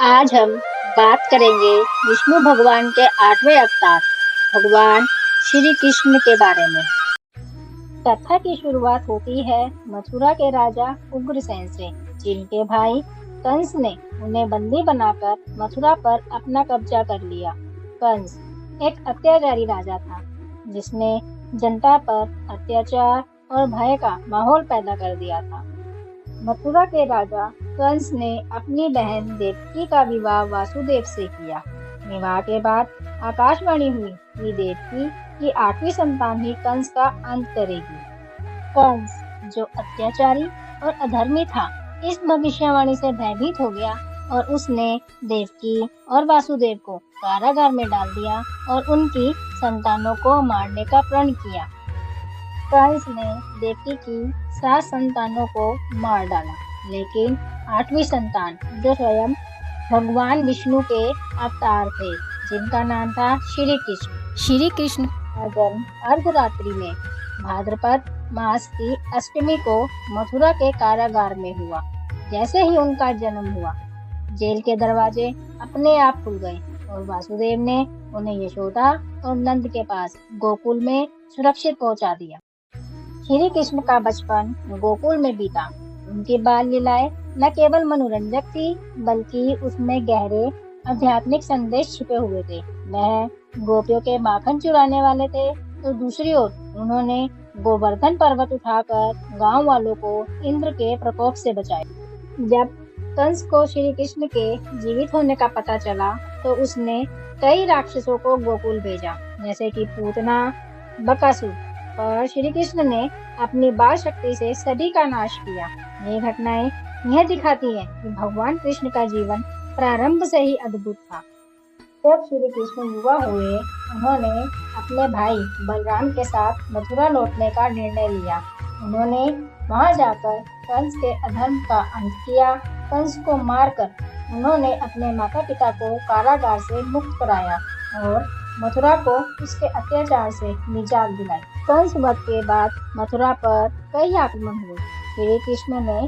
आज हम बात करेंगे विष्णु भगवान के 8वें अवतार भगवान श्री कृष्ण के बारे में। कथा की शुरुआत होती है मथुरा के राजा उग्रसेन से, जिनके भाई कंस ने उन्हें बंदी बनाकर मथुरा पर अपना कब्जा कर लिया। कंस एक अत्याचारी राजा था, जिसने जनता पर अत्याचार और भय का माहौल पैदा कर दिया था। मथुरा के राजा कंस ने अपनी बहन देवकी का विवाह वासुदेव से किया। विवाह के बाद आकाशवाणी हुई कि देवकी की 8वीं संतान ही कंस का अंत करेगी। कंस, जो अत्याचारी और अधर्मी था, इस भविष्यवाणी से भयभीत हो गया और उसने देवकी और वासुदेव को कारागार में डाल दिया और उनकी संतानों को मारने का प्रण किया। कंस ने देवकी की 7 संतानों को मार डाला, लेकिन 8वीं संतान, जो स्वयं भगवान विष्णु के अवतार थे, जिनका नाम था श्री कृष्ण का जन्म अर्धरात्रि में भाद्रपद मास की अष्टमी को मथुरा के कारागार में हुआ। जैसे ही उनका जन्म हुआ, जेल के दरवाजे अपने आप खुल गए और वासुदेव ने उन्हें यशोदा और नंद के पास गोकुल में सुरक्षित पहुंचा दिया। श्री कृष्ण का बचपन गोकुल में बीता। उनकी बाल लीलाएं न केवल मनोरंजक थी, बल्कि उसमें गहरे आध्यात्मिक संदेश छिपे हुए थे। वह गोपियों के माखन चुराने वाले थे, तो दूसरी ओर उन्होंने गोवर्धन पर्वत उठाकर गांव वालों को इंद्र के प्रकोप से बचाया। जब कंस को श्री कृष्ण के जीवित होने का पता चला, तो उसने कई राक्षसों को गोकुल भेजा, जैसे कि पूतना, बकासुर, पर श्री कृष्ण ने अपनी बाल शक्ति से सभी का नाश किया। ये घटनाएं यह दिखाती हैं कि भगवान कृष्ण का जीवन प्रारंभ से ही अद्भुत था। जब श्री कृष्ण युवा हुए, उन्होंने अपने भाई बलराम के साथ मथुरा लौटने का निर्णय लिया। उन्होंने वहां जाकर कंस के अधर्म का अंत किया। कंस को मारकर उन्होंने अपने माता पिता को कारागार से मुक्त कराया और मथुरा को उसके अत्याचार से निजात दिलाई। कंस वध के बाद मथुरा पर कई आक्रमण हुए। श्री कृष्ण ने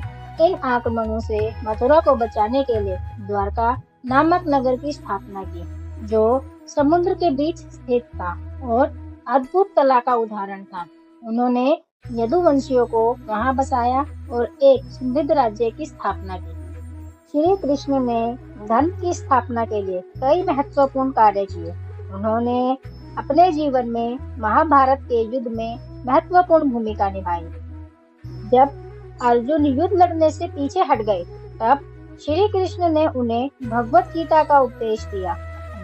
इन आक्रमणों से मथुरा को बचाने के लिए द्वारका नामक नगर की स्थापना की, जो समुद्र के बीच स्थित था और अद्भुत कला का उदाहरण था। उन्होंने यदुवंशियों को वहां बसाया और एक समृद्ध राज्य की स्थापना की। श्री कृष्ण ने धर्म की स्थापना के लिए कई महत्वपूर्ण कार्य किए। उन्होंने अपने जीवन में महाभारत के युद्ध में महत्वपूर्ण भूमिका निभाई। जब अर्जुन युद्ध लड़ने से पीछे हट गए, तब श्री कृष्ण ने उन्हें भगवत गीता का उपदेश दिया।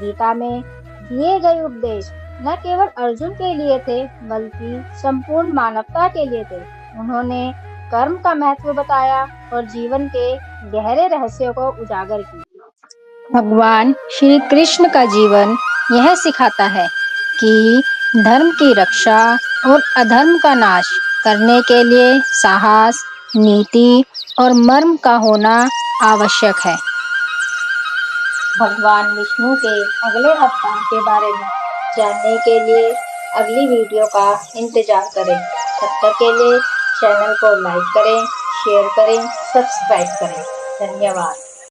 गीता में दिए गए उपदेश न केवल अर्जुन के लिए थे, बल्कि संपूर्ण मानवता के लिए थे। उन्होंने कर्म का महत्व बताया और जीवन के गहरे रहस्यों को उजागर किया। भगवान श्री कृष्ण का जीवन यह सिखाता है कि धर्म की रक्षा और अधर्म का नाश करने के लिए साहस, नीति और मर्म का होना आवश्यक है। भगवान विष्णु के अगले अवतार के बारे में जानने के लिए अगली वीडियो का इंतजार करें। तब तक के लिए चैनल को लाइक करें, शेयर करें, सब्सक्राइब करें। धन्यवाद।